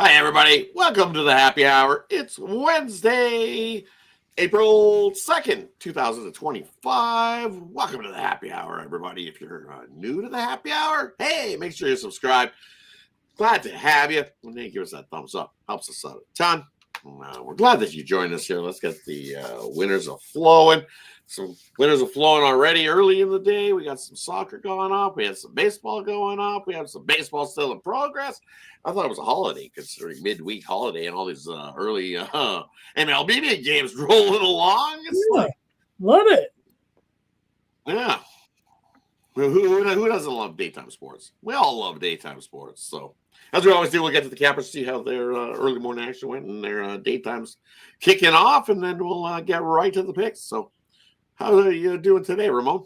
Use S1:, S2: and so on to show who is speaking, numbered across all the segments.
S1: Hi, everybody. Welcome to the happy hour. It's Wednesday, April 2nd, 2025. Welcome to the happy hour, everybody. If you're new to the happy hour, hey, make sure you subscribe. Glad to have you. And then give us that thumbs up. Helps us out a ton. We're glad that you joined us here. Let's get the winners of flowing. Some winners are flowing already early in the day. We got some soccer going up. We had some baseball going up. We have some baseball still in progress. I thought it was a holiday, considering midweek holiday and all these early MLB games rolling along. It's
S2: love it.
S1: Yeah. Who doesn't love daytime sports? We all love daytime sports. So, as we always do, we'll get to the campers, see how their early morning action went and their daytime's kicking off, and then we'll get right to the picks. So, how are you doing today, Ramon?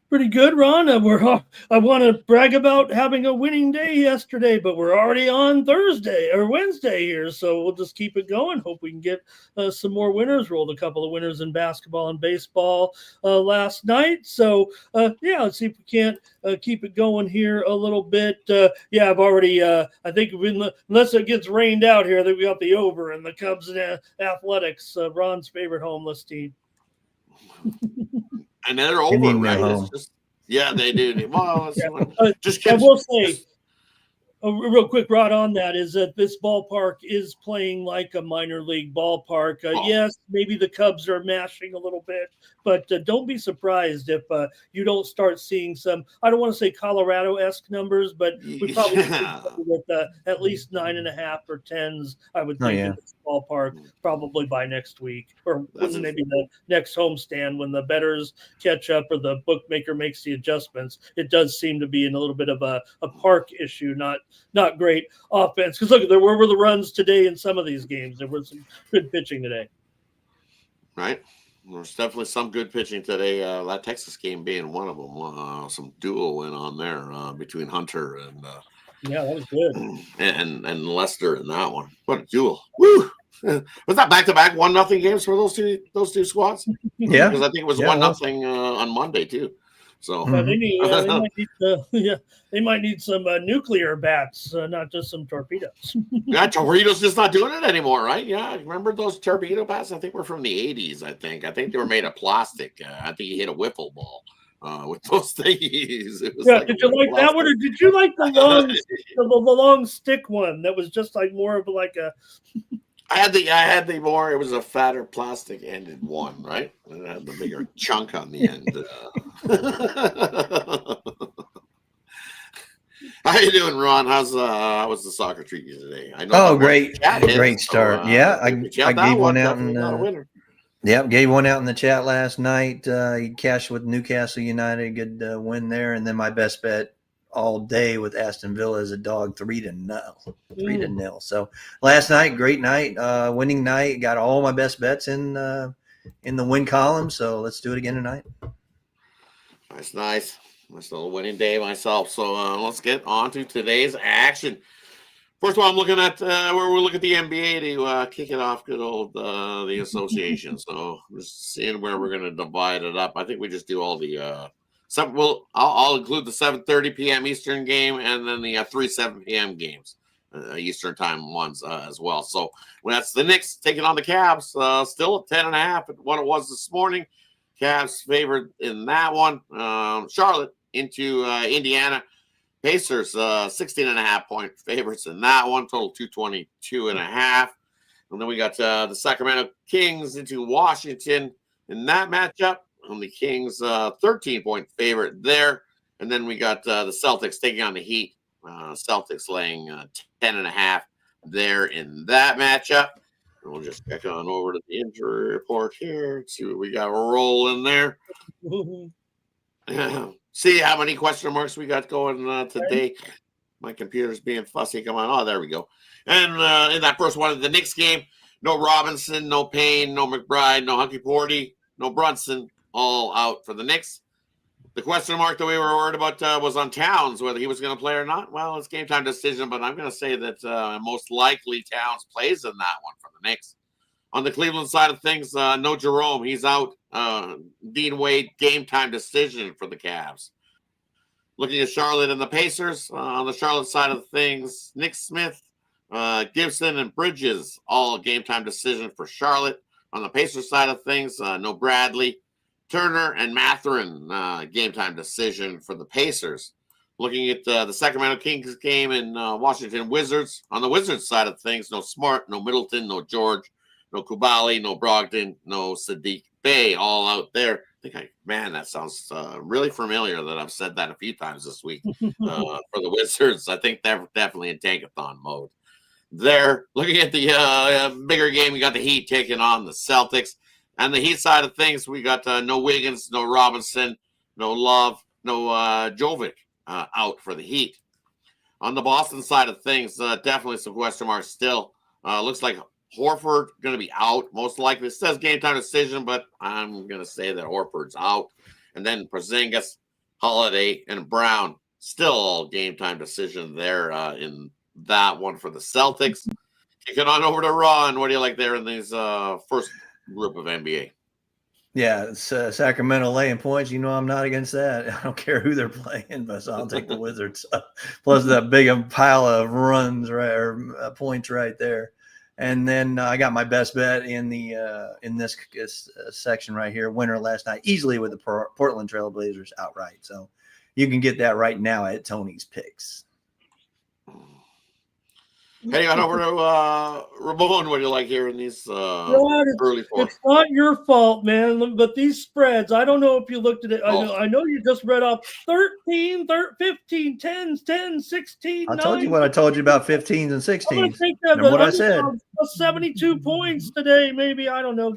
S2: Pretty good, Ron. I want to brag about having a winning day yesterday, but we're already on Thursday or Wednesday here, so we'll just keep it going. Hope we can get some more winners. Rolled a couple of winners in basketball and baseball last night, so let's see if we can't keep it going here a little bit. I've already, I think, unless it gets rained out here, that we got the over in the Cubs and Athletics, Ron's favorite homeless team.
S1: And they're over, right? They do. Well,
S2: I will say, real quick, Rod, on that is that this ballpark is playing like a minor league ballpark. Yes, maybe the Cubs are mashing a little bit, but don't be surprised if you don't start seeing some, I don't want to say Colorado-esque numbers, but we probably with at least 9.5 or 10s, I would think, in this ballpark, probably by next week, or maybe the next homestand when the bettors catch up or the bookmaker makes the adjustments. It does seem to be in a little bit of a park issue, not great offense. Because look, there were the runs today in some of these games. There was some good pitching today.
S1: Right. There's definitely some good pitching today. That Texas game being one of them. Some duel went on there between Hunter and
S2: that was good.
S1: And Lester in that one. What a duel! Woo! Was that back-to-back 1-0 games for those two squads?
S3: Yeah,
S1: because I think it was 1-0 on Monday too. So
S2: they might need some nuclear bats, not just some torpedoes.
S1: Yeah, torpedoes just not doing it anymore, right? Yeah, remember those torpedo bats? I think were from the 80s. I think they were made of plastic. I think he hit a wiffle ball with those things.
S2: Did you like that one, or did you like the long, the long stick one that was just like more of like a?
S1: I had the more. It was a fatter plastic ended one, right? And it had the bigger chunk on the end. How you doing, Ron? How was the soccer treat you today? I know.
S3: Great start. I gave one out in gave one out in the chat last night. He cashed with Newcastle United, good win there, and then my best bet all day with Aston Villa as a dog, 3-0. So last night, great night, winning night. Got all my best bets in the win column. So let's do it again tonight.
S1: Nice. Nice little winning day myself. So let's get on to today's action. First of all, I'm looking at where we'll look at the NBA to kick it off. Good old the association. So just seeing where we're going to divide it up. I think we just do all the. I'll include the 7:30 p.m. Eastern game and then the 7 p.m. games, Eastern time ones as well. So that's the Knicks taking on the Cavs, still at 10.5 at what it was this morning. Cavs favored in that one. Charlotte into Indiana. Pacers 16.5 point favorites in that one. Total 222.5. And then we got the Sacramento Kings into Washington in that matchup. On the Kings, 13-point favorite there. And then we got the Celtics taking on the Heat. Celtics laying 10.5 there in that matchup. And we'll just check on over to the injury report here. See what we got rolling there. See how many question marks we got going today. My computer's being fussy. Come on. Oh, there we go. And in that first one of the Knicks game, no Robinson, no Payne, no McBride, no Hunky Porty, no Brunson. All out for the Knicks. The question mark that we were worried about was on Towns, whether he was going to play or not. Well, it's game time decision, but I'm going to say that most likely Towns plays in that one for the Knicks. On the Cleveland side of things, no Jerome. He's out. Dean Wade, game time decision for the Cavs. Looking at Charlotte and the Pacers, on the Charlotte side of things, Nick Smith, Gibson, and Bridges, all game time decision for Charlotte. On the Pacers side of things, no Bradley, Turner, and Mathurin, game time decision for the Pacers. Looking at the Sacramento Kings game and Washington Wizards. On the Wizards side of things, no Smart, no Middleton, no George, no Kubali, no Brogdon, no Sadiq Bey, all out there. Man, that sounds really familiar that I've said that a few times this week for the Wizards. I think they're definitely in tankathon mode. There, looking at the bigger game, we got the Heat taking on the Celtics. And the Heat side of things, we got no Wiggins, no Robinson, no Love, no Jovic out for the Heat. On the Boston side of things, definitely some question marks still. Looks like Horford going to be out, most likely. It says game time decision, but I'm going to say that Horford's out. And then Porzingis, Holiday, and Brown, still all game time decision there in that one for the Celtics. Kicking on over to Ron. What do you like there in these first group of NBA?
S3: Yeah, it's Sacramento laying points. You know I'm not against that. I don't care who they're playing, but I'll take the Wizards. Plus that big pile of runs or points right there. And then I got my best bet in the in this section right here. Winner last night, easily with the Portland Trail Blazers outright. So you can get that right now at Tony's Picks.
S1: Heading on over to Ramon. What do you like here in these early fours?
S2: It's not your fault, man, but these spreads, I don't know if you looked at it. I know you just read off 13, 15, 10s, 10, 16,
S3: I told you what I told you about 15s and 16s.
S2: Remember
S3: what I said.
S2: 72 points today, maybe. I don't know.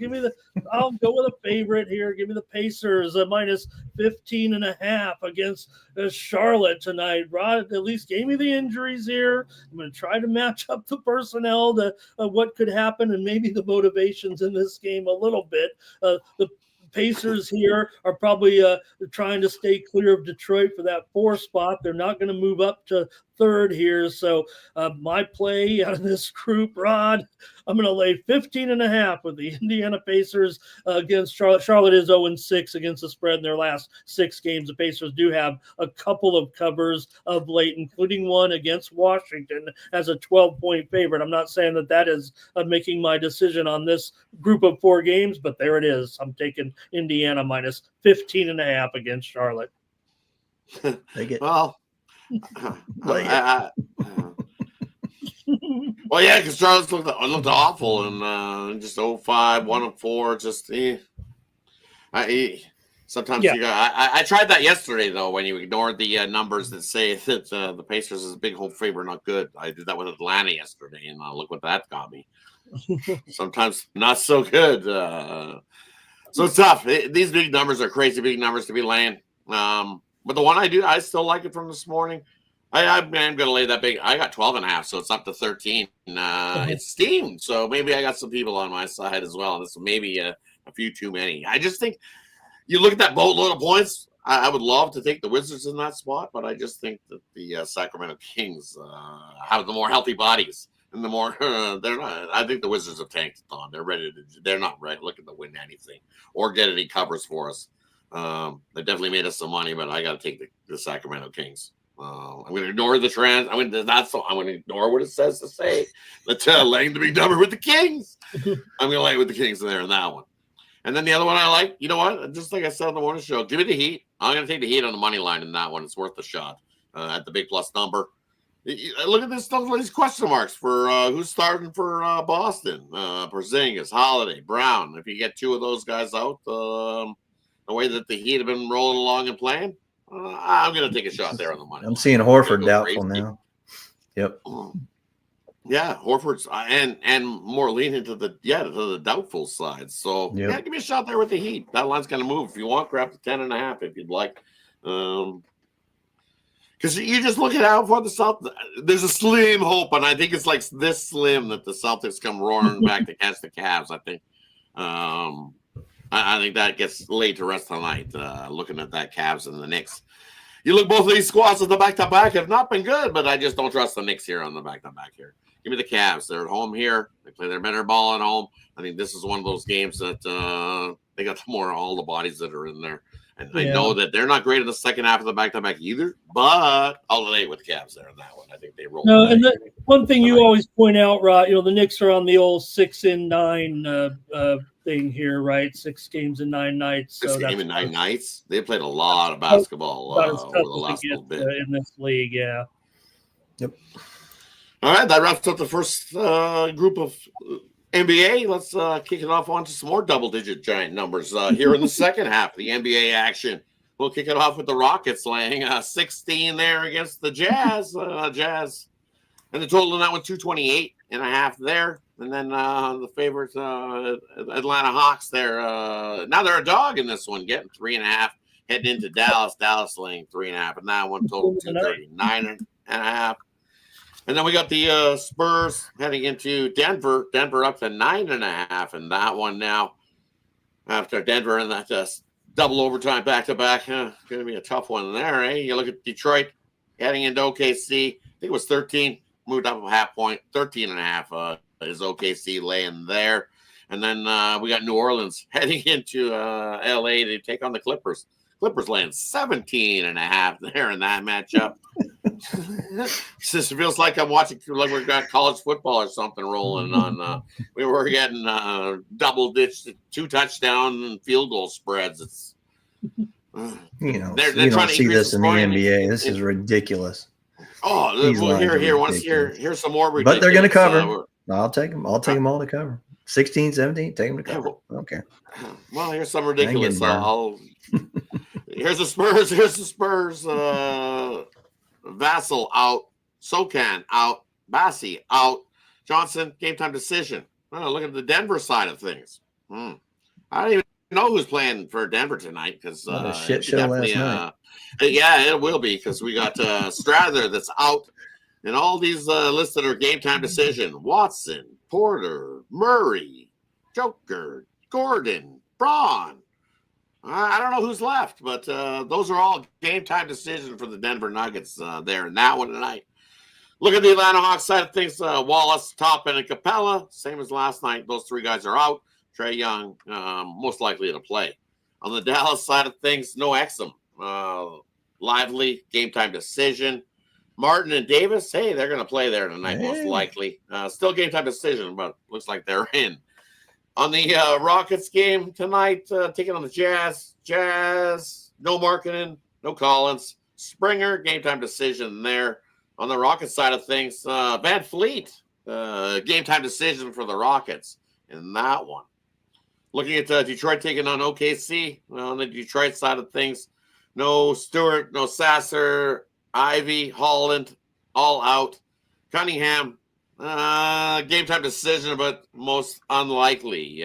S2: I'll go with a favorite here. Give me the Pacers, minus 15.5 against Charlotte tonight. Rod at least gave me the injuries here. I'm going to try to match up the personnel to what could happen and maybe the motivations in this game a little bit. The Pacers here are probably trying to stay clear of Detroit for that 4 spot. They're not going to move up to 3rd here. So my play out of this group, Rod, I'm going to lay 15.5 with the Indiana Pacers against Charlotte. Charlotte is 0-6 against the spread in their last 6 games. The Pacers do have a couple of covers of late, including one against Washington as a 12-point favorite. I'm not saying that is making my decision on this group of 4 games, but there it is. I'm taking Indiana minus 15.5 against Charlotte.
S3: Take it.
S1: Well, well, yeah, because Charlotte looked awful and just 0-5, 1-4, just sometimes you got. I tried that yesterday though when you ignored the numbers that say that the Pacers is a big home favorite, not good. I did that with Atlanta yesterday, and look what that got me. Sometimes not so good. So it's tough. These big numbers are crazy big numbers to be laying. But the one I still like it from this morning. I'm going to lay that big. I got 12.5, so it's up to 13. It's steamed, so maybe I got some people on my side as well. This may be a few too many. I just think you look at that boatload of points. I would love to take the Wizards in that spot, but I just think that the Sacramento Kings have the more healthy bodies and the more they're not. I think the Wizards have tanked on. They're ready to. They're not looking to win anything or get any covers for us. They definitely made us some money, but I got to take the Sacramento Kings. I'm going to ignore the trend. I'm going to ignore what it says to say. Let's laying the big number with the Kings. I'm going to lay with the Kings there in that one. And then the other one I like, you know what? Just like I said on the morning show, give me the Heat. I'm going to take the Heat on the money line in that one. It's worth the shot at the big plus number. Look at these question marks for who's starting for Boston. Porzingis, Holiday, Brown. If you get 2 of those guys out, the way that the Heat have been rolling along and playing, I'm going to take a shot there on the money.
S3: I'm seeing Horford doubtful now. Yep.
S1: Yeah, Horford's and more leaning to the doubtful side. So yeah, give me a shot there with the Heat. That line's going to move. If you want, grab the 10.5 if you'd like. Because you just look at how far the South. There's a slim hope, and I think it's like this slim that the Celtics come roaring back to catch the Cavs. I think. I think that gets laid to rest tonight. Looking at that Cavs and the Knicks. You look, both of these squads at the back-to-back have not been good, but I just don't trust the Knicks here on the back-to-back here. Give me the Cavs. They're at home here. They play their better ball at home. I think this is one of those games that they got all the bodies that are in there. And I know that they're not great in the second half of the back-to-back either, but I'll lay with Cavs there in that one. I think they roll.
S2: No, and one thing you always point out, Rod, the Knicks are on the old 6-9 thing here, right? 6 games in 9 nights.
S1: So 6 games in 9 nights. They played a lot of basketball over the last little bit
S2: in this league. Yeah.
S3: Yep.
S1: All right, that wraps up the first group of NBA. Let's kick it off onto some more double-digit giant numbers here in the second half of the NBA action. We'll kick it off with the Rockets laying 16 there against the Jazz. Jazz, and the total in that one 228.5 there. And then the favorite Atlanta Hawks there. Now they're a dog in this one, getting 3.5, heading into Dallas. Dallas laying 3.5, and that one total 239.5. And then we got the Spurs heading into Denver. Denver up to 9.5, and that one now after Denver and that double overtime back-to-back. Going to be a tough one there, eh? You look at Detroit heading into OKC. I think it was 13, moved up a half point. 13.5 is OKC laying there. And then we got New Orleans heading into LA to take on the Clippers. Clippers laying 17.5 there in that matchup. This feels like I'm watching, like we've got college football or something rolling on. We were getting double-ditch 2 touchdown and field goal spreads. It's
S3: they're trying to see this in the NBA. This is ridiculous.
S1: Oh, well, here's some more ridiculous.
S3: But they're going to cover. I'll take them. I'll take them all to cover. 16, 17, take them to cover. Okay.
S1: Well, here's some ridiculous. Here's the Spurs. Here's the Spurs. Vassell out. Sokan out. Bassi out. Johnson, game time decision. Oh, look at the Denver side of things. I don't even know who's playing for Denver tonight because
S3: shit show last night.
S1: Yeah, it will be because we got Strather that's out, and all these listed are game time decision. Watson, Porter, Murray, Joker, Gordon, Braun. I don't know who's left, but those are all game time decisions for the Denver Nuggets there in that one tonight. Look at the Atlanta Hawks side of things. Wallace, Toppin, and Capella, same as last night. Those 3 guys are out. Trae Young, most likely to play. On the Dallas side of things, no Exum. Lively, game time decision. Martin and Davis, hey, they're going to play there tonight, most likely. Still game time decision, but looks like they're in. On the Rockets game tonight, taking on the Jazz. Jazz, no Markkanen, no Collins. Springer, game time decision there. On the Rockets side of things, Van Fleet, game time decision for the Rockets in that one. Looking at Detroit taking on OKC. On the Detroit side of things, no Stewart, no Sasser, Ivy, Holland, all out. Cunningham, game time decision, but most unlikely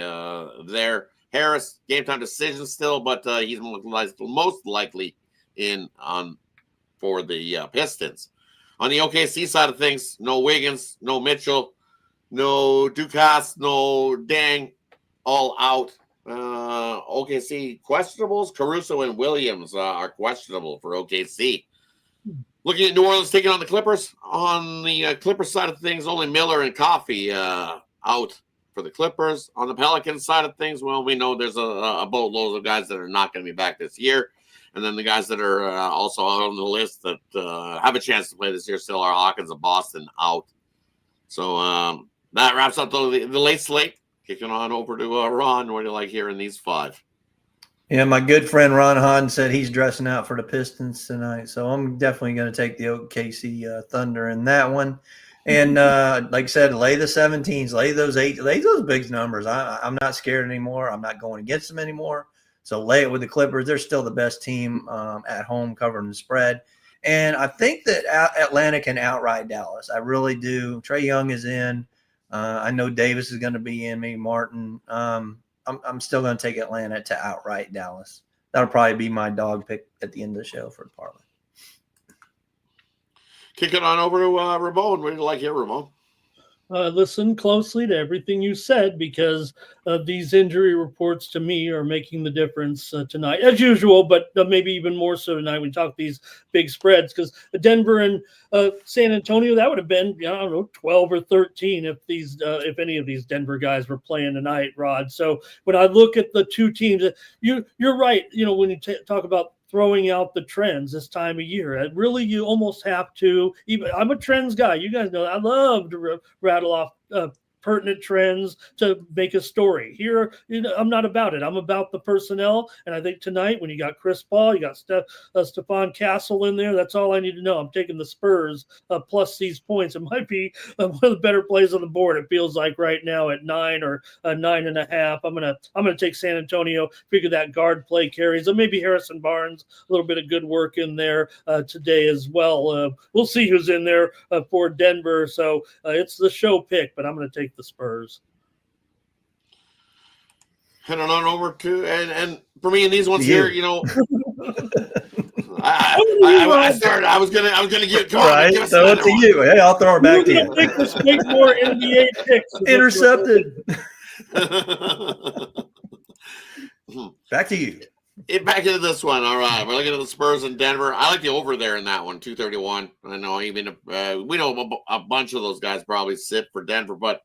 S1: there. Harris, game time decision still, but he's most likely in on for the Pistons. On the OKC side of things, no Wiggins, no Mitchell, no Dukas, no Dang, all out. OKC questionables. Caruso and Williams are questionable for OKC. Looking at New Orleans taking on the Clippers. On the Clippers side of things, only Miller and Coffee out for the Clippers. On the Pelicans side of things, well, we know there's a boatload of guys that are not going to be back this year. And then the guys that are also on the list that have a chance to play this year still are Hawkins and Boston out. So that wraps up the late slate. Kicking on over to Ron. What do you like hearing these 5?
S3: Yeah, my good friend Ron Hahn said he's dressing out for the Pistons tonight. So I'm definitely going to take the OKC Thunder in that one. And like I said, lay the 17s, lay those 8, lay those big numbers. I'm not scared anymore. I'm not going against them anymore. So lay it with the Clippers. They're still the best team at home covering the spread. And I think that Atlanta can outright Dallas. I really do. Trae Young is in. I know Davis is going to be in, maybe Martin. I'm still going to take Atlanta to outright Dallas. That'll probably be my dog pick at the end of the show for the parlay.
S1: Kicking on over to Ramon. What do you like here, Ramon?
S2: Listen closely to everything you said, because these injury reports to me are making the difference tonight, as usual, but maybe even more so tonight. We talk these big spreads, because Denver and San Antonio, that would have been, I don't know, 12 or 13 if any of these Denver guys were playing tonight, Rod. So when I look at the two teams, you're right. When you talk about throwing out the trends this time of year, really, you almost have to. Even I'm a trends guy. You guys know I love to rattle off pertinent trends to make a story. Here, I'm not about it. I'm about the personnel. And I think tonight, when you got Chris Paul, you got Stephon Castle in there, that's all I need to know. I'm taking the Spurs plus these points. It might be one of the better plays on the board. It feels like right now at 9 or 9.5. I'm gonna take San Antonio. Figure that guard play carries. And maybe Harrison Barnes, a little bit of good work in there today as well. We'll see who's in there for Denver. So it's the show pick, but I'm going to take the Spurs.
S1: Heading on over to and for me in these ones here, I was gonna get
S3: right. So it's to you. Hey, I'll throw it back to you.
S2: Take the straight more NBA picks.
S3: Intercepted. Back to you.
S1: Back into this one. All right, we're looking at the Spurs in Denver. I like the over there in that one, 231. I know even we know a bunch of those guys probably sit for Denver, but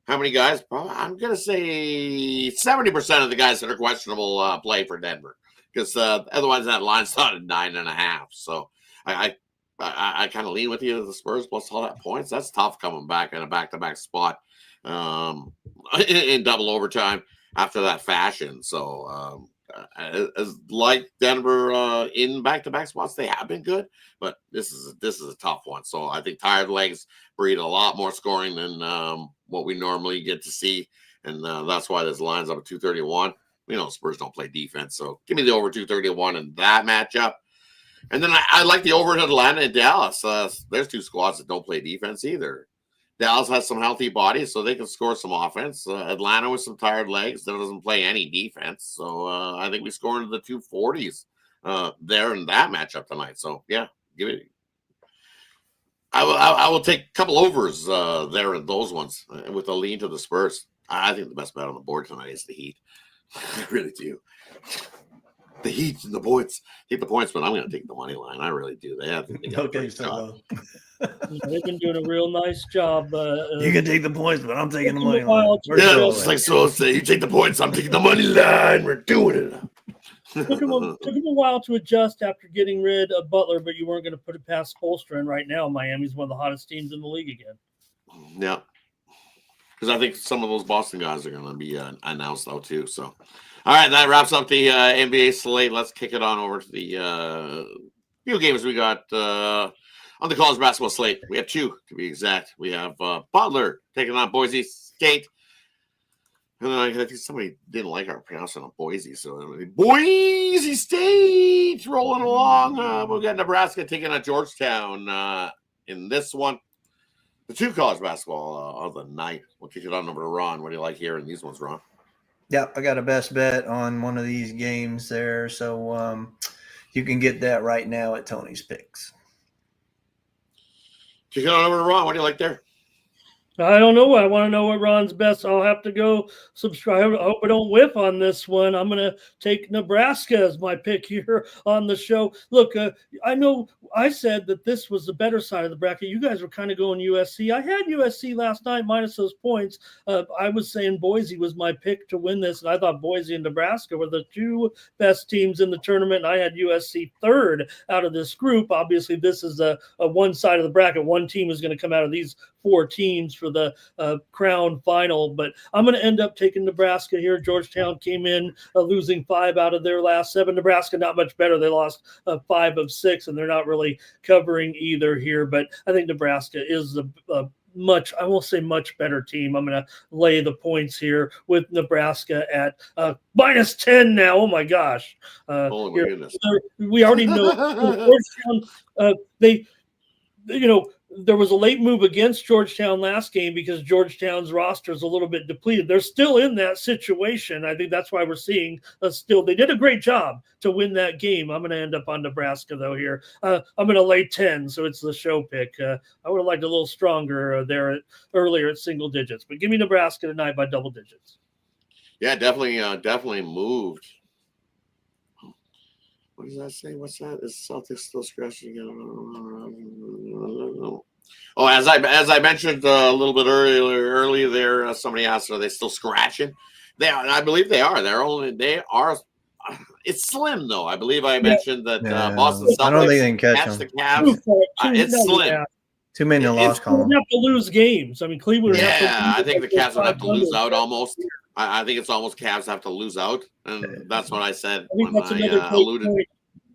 S1: how many guys? Probably, I'm going to say 70% of the guys that are questionable play for Denver, because otherwise that line's not at 9.5. So I kind of lean with you, the Spurs plus all that points. That's tough coming back in a back-to-back spot in double overtime after that fashion. So as like Denver in back-to-back spots, they have been good, but this is a tough one. So I think tired legs breed a lot more scoring than what we normally get to see, and that's why this line's up at 231. Spurs don't play defense, so give me the over 231 in that matchup. And then I like the over in Atlanta and Dallas. There's two squads that don't play defense either. Dallas has some healthy bodies, so they can score some offense. Atlanta with some tired legs that doesn't play any defense. So I think we score into the 240s there in that matchup tonight. So, yeah, give it. I will take a couple overs there in those ones with a lean to the Spurs. I think the best bet on the board tonight is the Heat. I really do. The Heat and the points. Take the points, but I'm going to take the money line. I really do. They
S3: okay, so
S2: they've been doing a real nice job.
S3: You can take the points, but I'm taking the money line.
S1: Yeah, it's like so. Say you take the points, I'm taking the money line. We're doing it.
S2: Took him a while to adjust after getting rid of Butler, but you weren't going to put it past Spoelstra. And right now, Miami's one of the hottest teams in the league again.
S1: Yeah, because I think some of those Boston guys are going to be announced though too. So, all right, that wraps up the NBA slate. Let's kick it on over to the few games we got on the college basketball slate. We have two to be exact. We have Butler taking on Boise State. And then I think somebody didn't like our pronouncing of Boise, so Boise State rolling along. We've got Nebraska taking on Georgetown in this one. The two college basketball of the night. We'll kick it on over to Ron. What do you like here in these ones, Ron?
S3: Yeah, I got a best bet on one of these games there, so you can get that right now at Tony's Picks.
S1: Kick it on over to Ron. What do you like there?
S2: I don't know. I want to know what Ron's best. I'll have to go subscribe. I hope I don't whiff on this one. I'm going to take Nebraska as my pick here on the show. Look, I know I said that this was the better side of the bracket. You guys were kind of going USC. I had USC last night minus those points. I was saying Boise was my pick to win this, and I thought Boise and Nebraska were the two best teams in the tournament, and I had USC third out of this group. Obviously, this is a one side of the bracket. One team is going to come out of these four teams for the crown final, but I'm going to end up taking Nebraska here. Georgetown came in losing 5 out of their last 7. Nebraska not much better. They lost 5 of 6, and they're not really covering either here, but I think Nebraska is a much, I won't say much better team. I'm going to lay the points here with Nebraska at minus 10 now. Oh my gosh.
S1: Oh my goodness.
S2: We already know Georgetown, they there was a late move against Georgetown last game because Georgetown's roster is a little bit depleted. They're still in that situation. I think that's why we're seeing they did a great job to win that game. I'm going to end up on Nebraska though here. I'm going to lay 10, so it's the show pick. I would have liked a little stronger earlier at single digits, but give me Nebraska tonight by double digits.
S1: Yeah, definitely moved. What does that say? What's that? Is Celtics still scratching? Oh, as I mentioned a little bit earlier there, somebody asked, are they still scratching? They are. I believe they are. They are. It's slim though. I believe I mentioned that Boston Celtics
S3: I don't think they can catch
S1: the Cavs. It's slim.
S3: Too many in the loss column.
S2: They have to lose games. I mean, Cleveland.
S1: Yeah, I think the Cavs would have to lose out almost. I think it's almost Cavs have to lose out, and that's what I said when I alluded.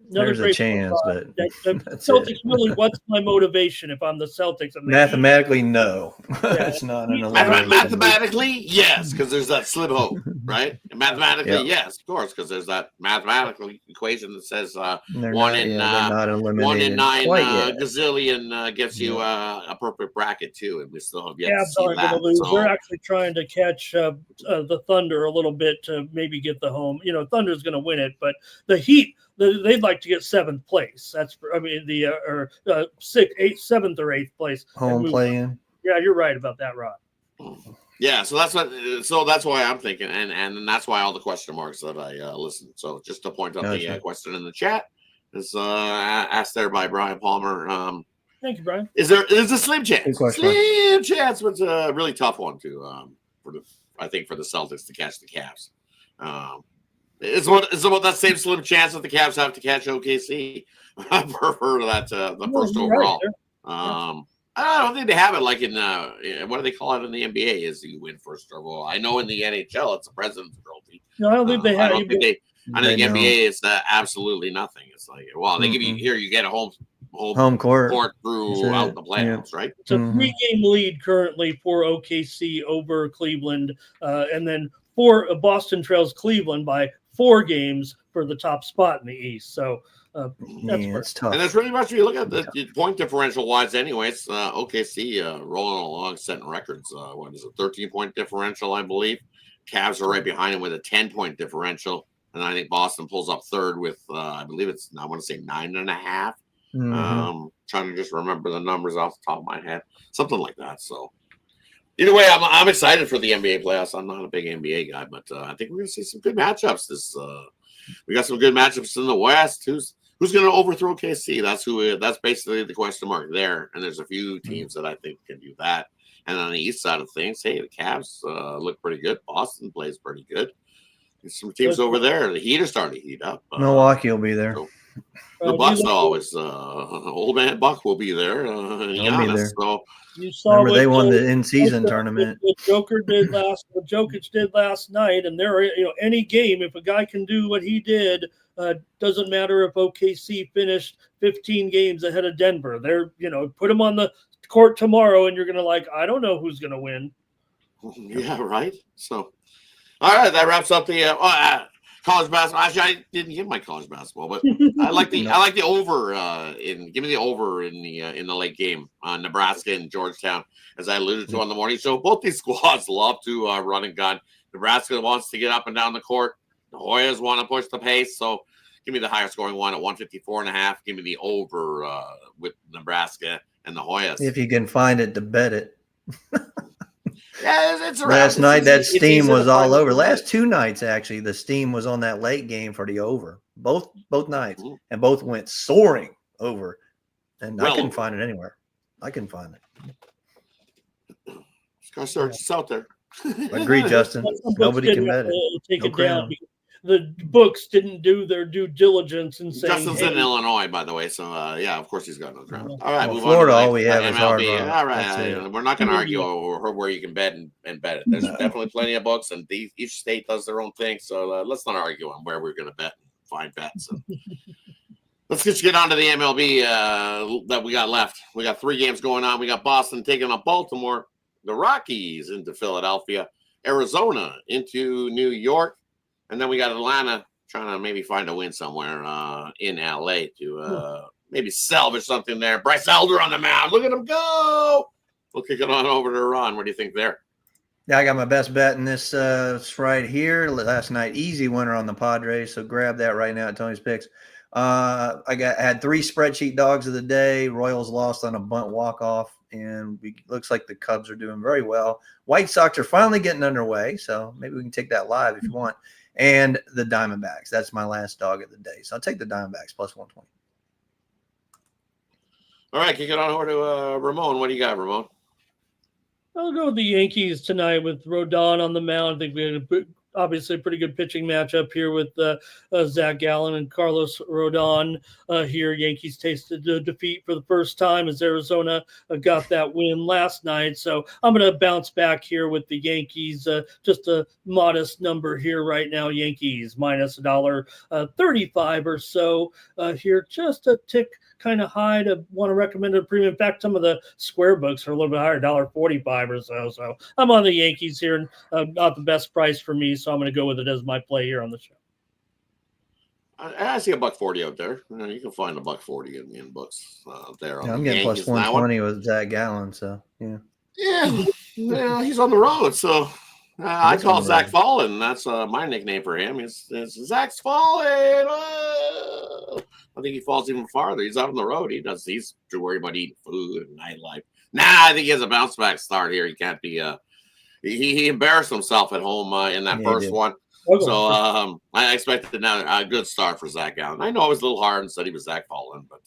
S3: There's a chance, but
S2: Celtics really. What's my motivation if I'm the Celtics?
S3: Mathematically, no. It's not an
S1: mathematically, yes, because there's that slim hope, right? And mathematically, yes, of course, because there's that mathematical equation that says 1 in 9 gazillion gets you a perfect bracket too, and we still have yet to see that.
S2: So they're actually trying to catch the Thunder a little bit to maybe get the home. Thunder's going to win it, but the Heat. They'd like to get 7th place. That's the 7th or 8th place.
S3: Home play-in.
S2: Yeah, you're right about that, Rod.
S1: Yeah, so that's why I'm thinking, and that's why all the question marks that I listened. So just to point out the question in the chat is asked there by Brian Palmer.
S2: Thank you, Brian.
S1: Is a slim chance? Slim chance, but it's a really tough one to I think for the Celtics to catch the Cavs. It's about that same slim chance that the Cavs have to catch OKC. I prefer that the first overall. Right, I don't think they have it like in what do they call it in the NBA? Is you win first overall? I know in the NHL it's a President's Trophy.
S2: No, I don't think they have.
S1: I think NBA is absolutely nothing. It's like they give you here you get a home court throughout the playoffs, right?
S2: It's a 3-game lead currently for OKC over Cleveland, and then Boston trails Cleveland by 4 games for the top spot in the East. So
S3: that's tough.
S1: And that's pretty much, if you look at the point differential wise anyways, OKC rolling along, setting records. What is it, 13-point differential, I believe. Cavs are right behind him with a 10-point differential. And I think Boston pulls up third with, I believe it's, I want to say 9.5. Trying to just remember the numbers off the top of my head. Something like that. So either way, I'm excited for the NBA playoffs. I'm not a big NBA guy, but I think we're going to see some good matchups. We got some good matchups in the West. Who's going to overthrow KC? That's basically the question mark there. And there's a few teams that I think can do that. And on the East side of things, hey, the Cavs look pretty good. Boston plays pretty good. There's some teams over there. The Heat are starting to heat up.
S3: Milwaukee will be there.
S1: So the Bucks always. Old man Buck will be there.
S3: He'll be there.
S1: So.
S2: You saw
S3: remember they won the in-season tournament.
S2: What Jokic did last night, and any game, if a guy can do what he did, doesn't matter if OKC finished 15 games ahead of Denver. They're put him on the court tomorrow, and you're gonna I don't know who's gonna win.
S1: Yeah, right. So, all right, that wraps up the college basketball. Actually, I didn't give my college basketball, but I like the over give me the over in the late game on Nebraska and Georgetown, as I alluded to on the morning show. Both these squads love to run and gun. Nebraska wants to get up and down the court. The Hoyas want to push the pace, so give me the higher scoring one at 154.5. Give me the over with Nebraska and the Hoyas.
S3: If you can find it to bet it.
S1: Yeah, it's around.
S3: Last night that steam was all over. Last 2 nights, actually, the steam was on that late game for the over. Both nights, and both went soaring over. And I couldn't find it anywhere. I couldn't find it.
S1: Gotta search. It's out there.
S3: Agreed, Justin. Nobody can bet it.
S2: Take it down. The books didn't do their due diligence and saying.
S1: Justin's in Illinois, by the way, so yeah, of course he's got no ground. All right,
S3: Florida, all we have is
S1: MLB. All right, we're not going to argue over where you can bet and bet it. There's definitely plenty of books, and each state does their own thing. So let's not argue on where we're going to bet and find bets. Let's just get on to the MLB that we got left. We got 3 games going on. We got Boston taking on Baltimore, the Rockies into Philadelphia, Arizona into New York. And then we got Atlanta trying to maybe find a win somewhere in LA to maybe salvage something there. Bryce Elder on the mound. Look at him go. We'll kick it on over to Ron. What do you think there?
S3: Yeah, I got my best bet in this right here. Last night, easy winner on the Padres. So grab that right now at Tony's Picks. I had 3 spreadsheet dogs of the day. Royals lost on a bunt walk-off, and looks like the Cubs are doing very well. White Sox are finally getting underway, so maybe we can take that live if you want. And the Diamondbacks. That's my last dog of the day. So I'll take the Diamondbacks plus 120.
S1: All right, kick it on over to Ramon. What do you got, Ramon?
S2: I'll go with the Yankees tonight with Rodon on the mound. I think we had obviously a pretty good pitching matchup here with Zach Gallen and Carlos Rodon here. Yankees tasted the defeat for the first time as Arizona got that win last night. So I'm going to bounce back here with the Yankees. Just a modest number here right now. Yankees minus $1.35 or so here. Just a tick kind of high to want to recommend a premium. In fact, some of the square books are a little bit higher, $1.45 or so. So I'm on the Yankees here, and not the best price for me, so I'm going to go with it as my play here on the show.
S1: I see $1.40 out there. You can find $1.40 in books there.
S3: Yeah, I'm getting plus 120 with Zach Gallen, so yeah.
S1: Yeah, he's on the road, so I call Zach Fallen. That's my nickname for him. It's Zach's Fallen. I think he falls even farther. He's out on the road. He's too worried about eating food and nightlife. I think he has a bounce back start here. He can't be. He embarrassed himself at home in that first one. So I expected a good start for Zach Gallen. I know it was a little hard and said he was Zach Fallen, but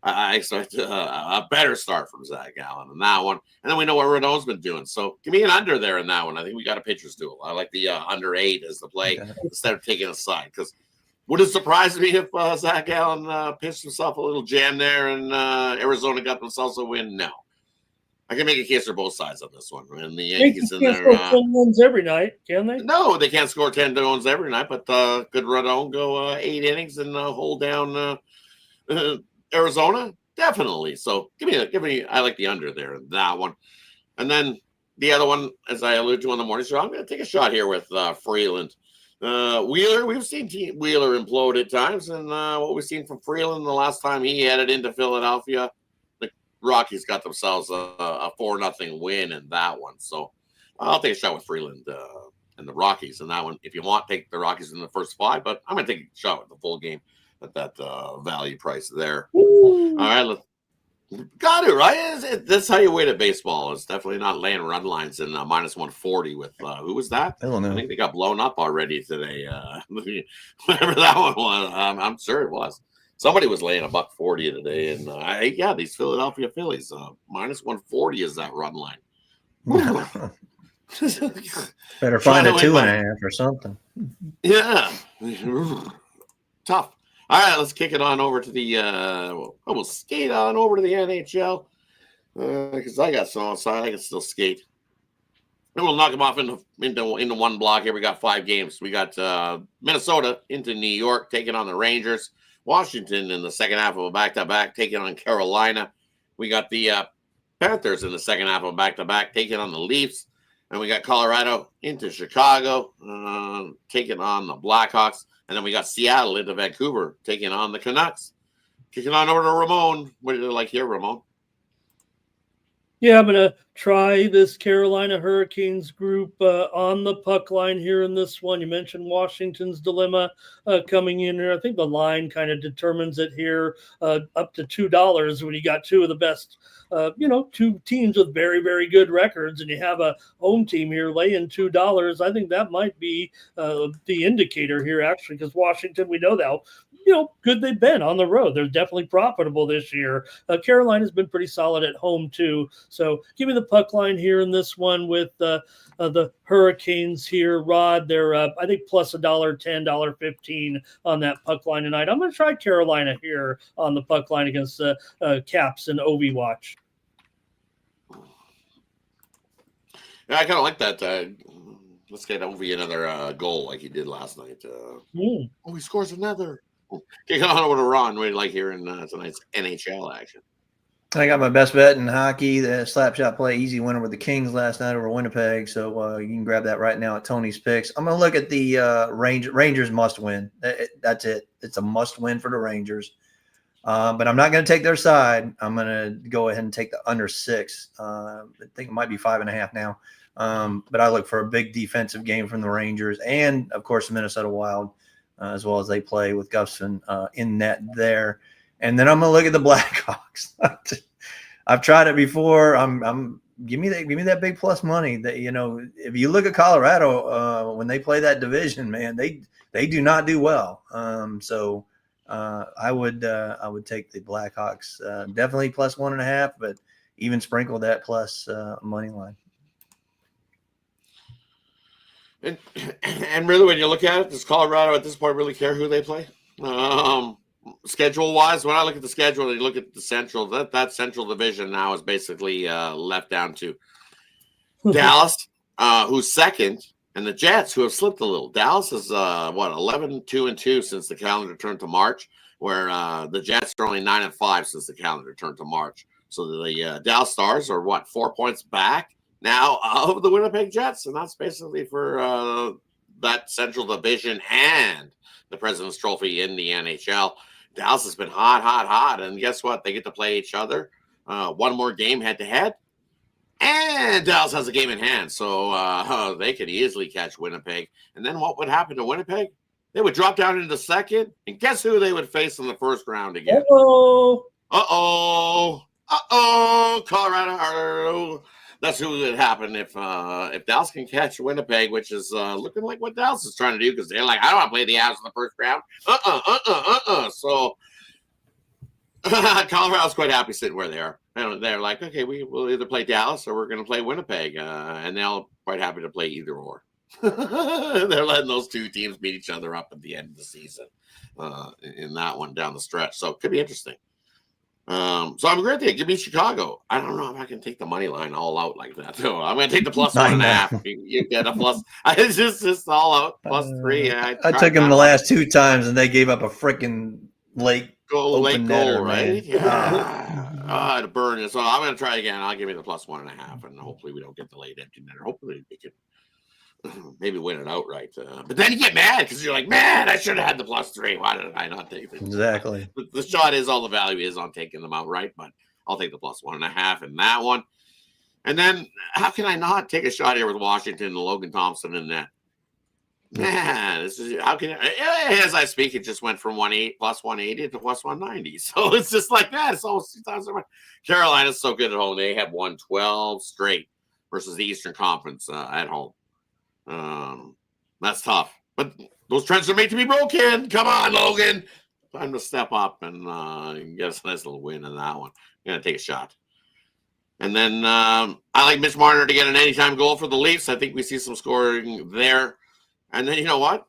S1: I expected a better start from Zach Gallen in that one. And then we know what Rodon's been doing. So give me an under there in that one. I think we got a pitcher's duel. I like the under 8 as the play instead of taking a side, because would it surprise me if Zach Gallen pitched himself a little jam there and Arizona got themselves a win? No. I can make a case for both sides on this one. And the Yankees in there.
S2: Can't score 10 runs every night, can they?
S1: No, they can't score 10 runs every night, but could Rodon go 8 innings and hold down Arizona? Definitely. So give me. I like the under there in that one. And then the other one, as I alluded to on the morning show, I'm going to take a shot here with Freeland. Wheeler, we've seen Wheeler implode at times, and what we've seen from Freeland the last time he headed into Philadelphia, the Rockies got themselves a 4-0 win in that one. So I'll take a shot with Freeland and the Rockies in that one. If you want, take the Rockies in the first 5, but I'm going to take a shot with the full game at that value price there. All right, got it, right? That's how you wait at baseball. It's definitely not laying run lines in minus 140 with who was that?
S3: I don't know.
S1: I think they got blown up already today. Whatever that one was, I'm sure it was. Somebody was laying $1.40 today, and these Philadelphia Phillies minus 140 is that run line.
S3: Better find a 2.5 or something.
S1: Yeah, tough. All right, let's kick it on over to the we'll skate on over to the NHL because I got some outside. I can still skate. And we'll knock them off into one block here. We got 5 games. We got Minnesota into New York taking on the Rangers. Washington in the second half of a back-to-back taking on Carolina. We got the Panthers in the second half of a back-to-back taking on the Leafs. And we got Colorado into Chicago taking on the Blackhawks. And then we got Seattle into Vancouver taking on the Canucks. Kicking on over to Ramon. What do you like here, Ramon?
S2: Yeah, I'm going to try this Carolina Hurricanes group on the puck line here in this one. You mentioned Washington's dilemma coming in here. I think the line kind of determines it here up to $2 when you got 2 of the best, 2 teams with very, very good records, and you have a home team here laying $2. I think that might be the indicator here, actually, because Washington, we know that, good they've been on the road. They're definitely profitable this year. Carolina's been pretty solid at home, too. So give me the puck line here in this one with the Hurricanes here. Rod, they're I think plus $1.10, $1.15 on that puck line tonight. I'm going to try Carolina here on the puck line against Caps and Ovi Watch.
S1: Yeah, I kind of like that. Let's get Ovi another goal like he did last night. He scores another. Kick on over to Ron. What do you like here in tonight's NHL action?
S3: I got my best bet in hockey, the slap shot play, easy winner with the Kings last night over Winnipeg. So you can grab that right now at Tony's Picks. I'm going to look at the Rangers must win. That's it. It's a must win for the Rangers. But I'm not going to take their side. I'm going to go ahead and take the under 6. I think it might be 5.5 now. But I look for a big defensive game from the Rangers and, of course, the Minnesota Wild, as well as they play with Gustafsson in net there. And then I'm going to look at the Blackhawks. I've tried it before. Give me that big plus money. That, you know, if you look at Colorado when they play that division, man, they do not do well. So I would take the Blackhawks definitely plus 1.5, but even sprinkle that plus money line.
S1: And really, when you look at it, does Colorado at this point really care who they play? Schedule wise, when I look at the schedule and you look at the Central, that Central division now is basically left down to Dallas, who's second, and the Jets, who have slipped a little. Dallas is 11-2-2 since the calendar turned to March, where the Jets are only 9-5 since the calendar turned to March. So the Dallas Stars are 4 points back now of the Winnipeg Jets, and that's basically for that Central division and the President's Trophy in the NHL. Dallas has been hot, and guess what? They get to play each other one more game head-to-head, and Dallas has a game in hand, so they could easily catch Winnipeg. And then what would happen to Winnipeg? They would drop down into second, and guess who they would face in the first round again? Colorado. That's who would happen if Dallas can catch Winnipeg, which is looking like what Dallas is trying to do, because they're like, I don't want to play the Avs in the first round. So Colorado's quite happy sitting where they are. And they're like, okay, we will either play Dallas or we're going to play Winnipeg, and they're quite happy to play either or. They're letting those two teams beat each other up at the end of the season in that one down the stretch. So it could be interesting. So I'm going to give me Chicago. I don't know if I can take the money line all out like that. So I'm going to take the plus 1.5. You get a plus. It's just all out plus 3. I
S3: took them the last 2 times, and they gave up a freaking late
S1: goal,
S3: netter,
S1: right? Yeah. To burn it. So I'm going to try again. I'll give you the plus 1.5, and hopefully we don't get the late empty netter. Hopefully we can maybe win it outright. But then you get mad because you're like, man, I should have had the plus 3. Why did I not take it?
S3: Exactly.
S1: The shot is all the value is on taking them outright, but I'll take the plus 1.5 in that one. And then how can I not take a shot here with Washington and Logan Thompson in that? Man, this is how can as I speak, it just went from plus 180 to plus 190. So it's just like that. It's almost 2,000. Carolina's so good at home. They have won 12 straight versus the Eastern Conference at home. That's tough, but those trends are made to be broken. Come on, Logan. Time to step up and get us a nice little win in that one. I'm going to take a shot. And then I like Mitch Marner to get an anytime goal for the Leafs. I think we see some scoring there. And then you know what?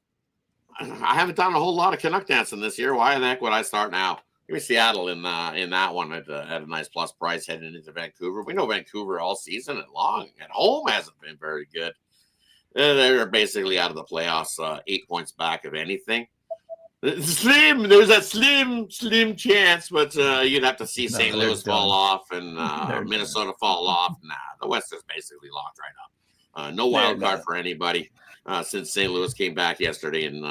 S1: I haven't done a whole lot of Canuck dancing this year. Why the heck would I start now? Give me Seattle in that one at a nice plus price heading into Vancouver. We know Vancouver all season and long at home hasn't been very good. They're basically out of the playoffs, 8 points back of anything. Slim, there was that slim chance, but you'd have to see St. Louis fall off and Minnesota fall off. Nah, the West is basically locked right up. No wild card for anybody since St. Louis came back yesterday and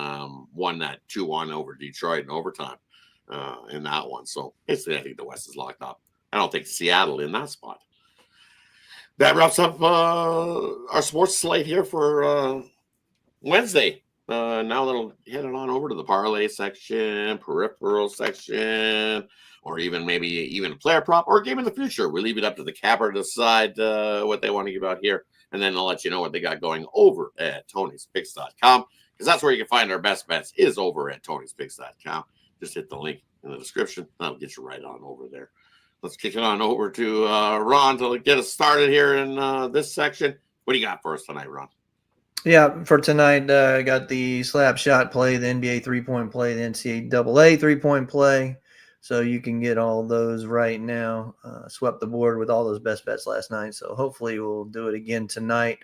S1: won that 2-1 over Detroit in overtime in that one. So basically, I think the West is locked up. I don't think Seattle in that spot. That wraps up our sports slate here for Wednesday. Now that'll head it on over to the parlay section, peripheral section, or even a player prop or a game in the future. We leave it up to the capper to decide what they want to give out here. And then I'll let you know what they got going over at Tony'sPicks.com, because that's where you can find our best bets is over at Tony'sPicks.com. Just hit the link in the description. That'll get you right on over there. Let's kick it on over to Ron to get us started here in this section. What do you got for us tonight, Ron?
S3: Yeah, for tonight, I got the slap shot play, the NBA 3-point play, the NCAAB 3-point play. So you can get all those right now. Swept the board with all those best bets last night. So hopefully we'll do it again tonight.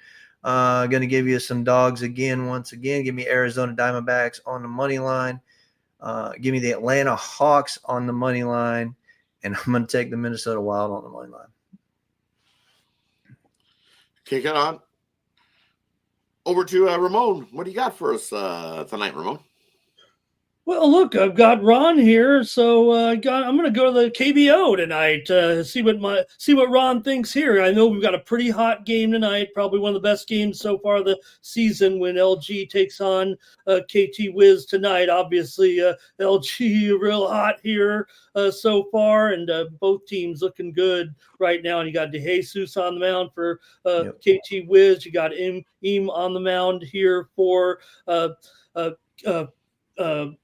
S3: Going to give you some dogs again, once again. Give me Arizona Diamondbacks on the money line. Give me the Atlanta Hawks on the money line. And I'm going to take the Minnesota Wild on the money line.
S1: Kick it on over to Ramon. What do you got for us tonight, Ramon?
S2: Well, look, I've got Ron here, so I'm going to go to the KBO tonight. See what Ron thinks here. I know we've got a pretty hot game tonight, probably one of the best games so far the season when LG takes on KT Wiz tonight. Obviously, LG real hot here so far, and both teams looking good right now. And you got DeJesus on the mound for KT Wiz. You got Im on the mound here for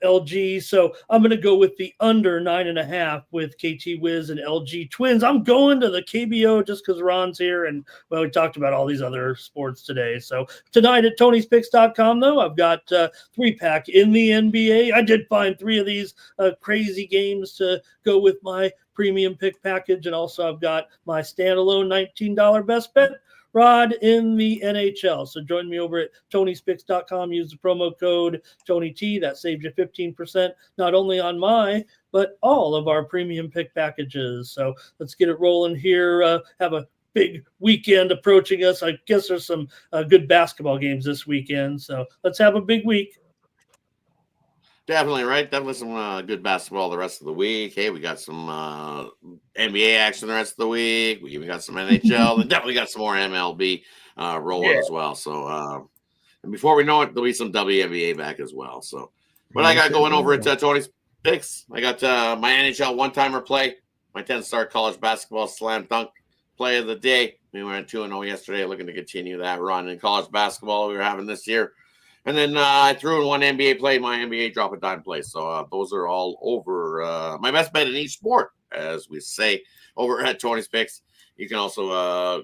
S2: LG. So I'm going to go with the under 9.5 with KT Wiz and LG Twins. I'm going to the KBO just because Ron's here. And well, we talked about all these other sports today. So tonight at Tony'sPicks.com, though, I've got 3-pack in the NBA. I did find 3 of these crazy games to go with my premium pick package. And also I've got my standalone $19 best bet Rod in the NHL. So join me over at Tony'sPicks.com. Use the promo code TonyT. That saves you 15%, not only on my, but all of our premium pick packages. So let's get it rolling here. Have a big weekend approaching us. I guess there's some good basketball games this weekend. So let's have a big week.
S1: Definitely, right? Definitely some good basketball the rest of the week. Hey, we got some NBA action the rest of the week. We even got some NHL. And definitely got some more MLB rolling as well. So, and before we know it, there'll be some WNBA back as well. So, what I got going over at Tony's Picks, I got my NHL one-timer play, my 10-star college basketball slam dunk play of the day. We went 2-0 yesterday, looking to continue that run in college basketball we were having this year. And then I threw in one NBA play, my NBA drop a dime play. So those are all over my best bet in each sport, as we say, over at Tony's Picks. You can also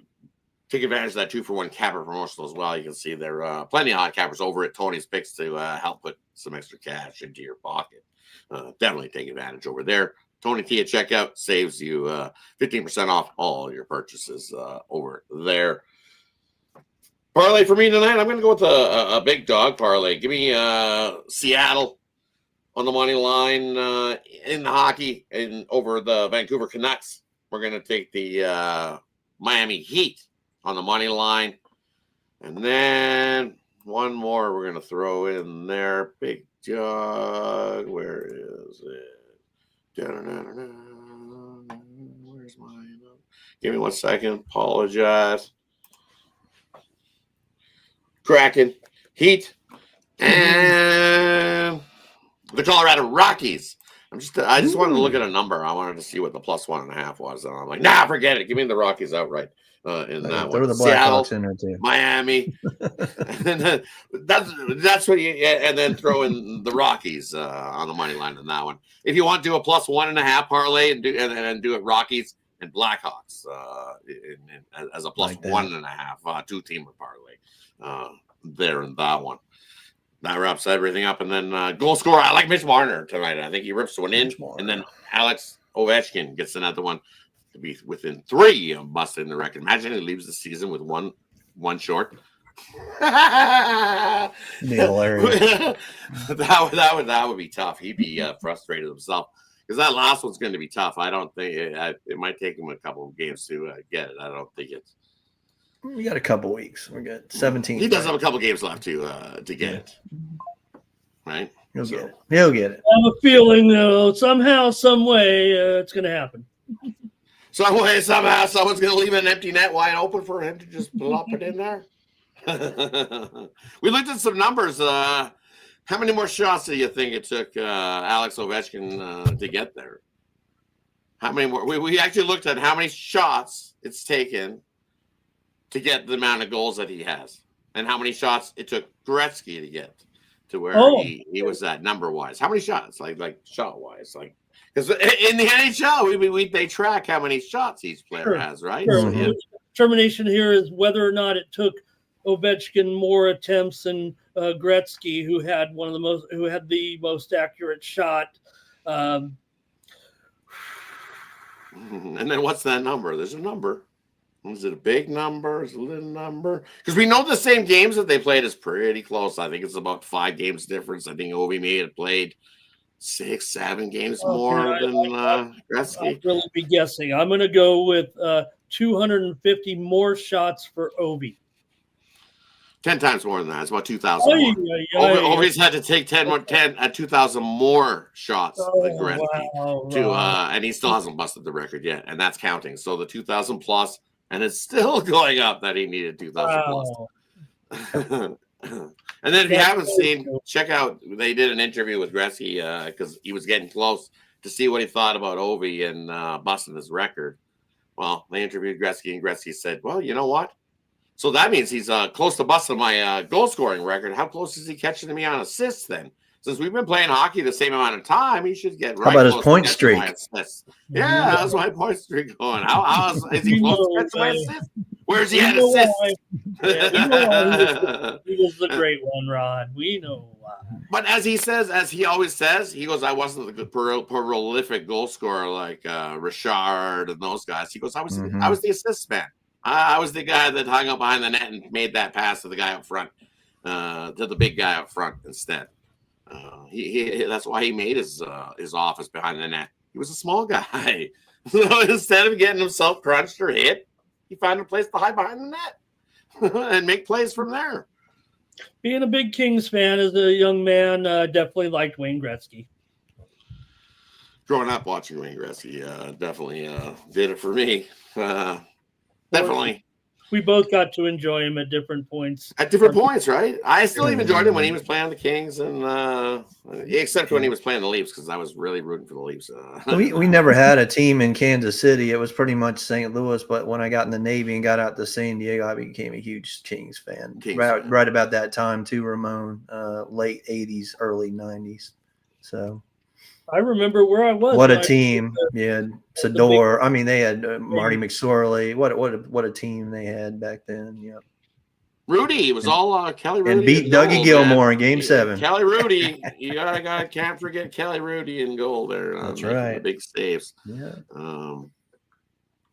S1: take advantage of that 2-for-1 capper promotional as well. You can see there are plenty of hot cappers over at Tony's Picks to help put some extra cash into your pocket. Definitely take advantage over there. Tony T at checkout saves you 15% off all your purchases over there. Parlay for me tonight, I'm going to go with a big dog parlay. Give me Seattle on the money line in the hockey and over the Vancouver Canucks. We're going to take the Miami Heat on the money line. And then one more we're going to throw in there. Big dog. Where is it? Where's mine? Give me 1 second. Apologize. Kraken, Heat, and the Colorado Rockies. I just wanted to look at a number. I wanted to see what the +1.5 was. And I'm like, nah, forget it. Give me the Rockies outright in that
S3: throw
S1: one.
S3: The
S1: Seattle,
S3: in there too.
S1: Miami. And then that's what you, and then throw in the Rockies on the money line in that one. If you want to do a +1.5 parlay and do it Rockies and Blackhawks as a +1.5 two-teamer parlay. There in that one. That wraps everything up. And then goal scorer, I like Mitch Marner tonight. I think he rips one in. And then Alex Ovechkin gets another one to be within 3 of busting the record. Imagine he leaves the season with one short.
S3: Be hilarious.
S1: that would be tough. He'd be frustrated himself because that last one's going to be tough. I don't think it might take him a couple of games to get it. I don't think it's.
S3: We got a couple weeks. We got 17.
S1: He does have a couple games left to get it. Right?
S3: He'll get it. He'll get it.
S2: I have a feeling, though, somehow, some way, it's going to happen.
S1: Some way, somehow, someone's going to leave an empty net wide open for him to just plop it in there. We looked at some numbers. How many more shots do you think it took Alex Ovechkin to get there? How many more? We actually looked at how many shots it's taken to get the amount of goals that he has, and how many shots it took Gretzky to get to where he was at number-wise. How many shots? Like shot-wise? Like, because in the NHL, they track how many shots each player has, right?
S2: Sure.
S1: So, yeah.
S2: Determination here is whether or not it took Ovechkin more attempts than Gretzky, who had the most accurate shot.
S1: And then what's that number? There's a number. Is it a big number? Is it a little number? Because we know the same games that they played is pretty close. I think it's about 5 games difference. I think Ovi may have played 6-7 games more than Gretzky.
S2: I'll really be guessing. I'm going to go with 250 more shots for Ovi.
S1: 10 times more than that. It's about 2,000 more. Ovi's had to take 2,000 more shots than Gretzky and he still hasn't busted the record yet, and that's counting. So the 2,000 plus, and it's still going up that he needed 2,000 plus. And then if you haven't seen, check out, they did an interview with Gretzky because he was getting close to see what he thought about Ovi and busting his record. Well, they interviewed Gretzky, and Gretzky said, well, you know what? So that means he's close to busting my goal scoring record. How close is he catching me on assists then? Since we've been playing hockey the same amount of time, he should get right.
S3: How about his point streak?
S1: Yeah, how's my point streak going? How is he close to catching my assists? Where's he at assists?
S2: He was the great one, Ron. We know why.
S1: But as he always says, he goes, I wasn't the prolific goal scorer like Richard and those guys. He goes, I was the assist man. I was the guy that hung up behind the net and made that pass to the guy up front, to the big guy up front instead. That's why he made his office behind the net. He was a small guy. So instead of getting himself crunched or hit, he found a place to hide behind the net and make plays from there.
S2: Being a big Kings fan as a young man, definitely liked Wayne Gretzky.
S1: Growing up watching Wayne Gretzky, definitely did it for me. Definitely.
S2: We both got to enjoy him at different points.
S1: At different points, right? I still even enjoyed him when he was playing the Kings, and except when he was playing the Leafs, because I was really rooting for the Leafs.
S3: We never had a team in Kansas City. It was pretty much St. Louis, but when I got in the Navy and got out to San Diego, I became a huge Kings fan. Right about that time too, Ramon, late 80s, early 90s. So
S2: I remember where I was.
S3: What a team! Yeah, Sador. I mean, they had Marty McSorley. What a team they had back then. Yeah.
S1: Rudy, it was all Kelly Rudy.
S3: And beat Dougie Gilmore in Game 7.
S1: Kelly Rudy. You can't forget Kelly Rudy in goal there.
S3: That's right.
S1: The big saves.
S3: Yeah.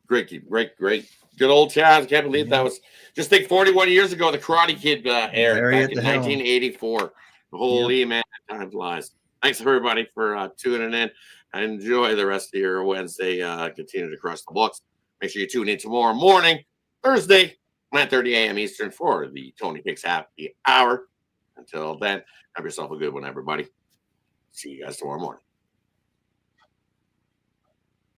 S1: Great. Good old Chaz. I can't believe that was just think 41 years ago, the Karate Kid aired back in 1984. Holy man, time flies. Thanks everybody for tuning in. Enjoy the rest of your Wednesday. Continue to crush the books. Make sure you tune in tomorrow morning, Thursday, 9:30 a.m. Eastern for the Tony Hicks Happy Hour. Until then, have yourself a good one, everybody. See you guys tomorrow morning.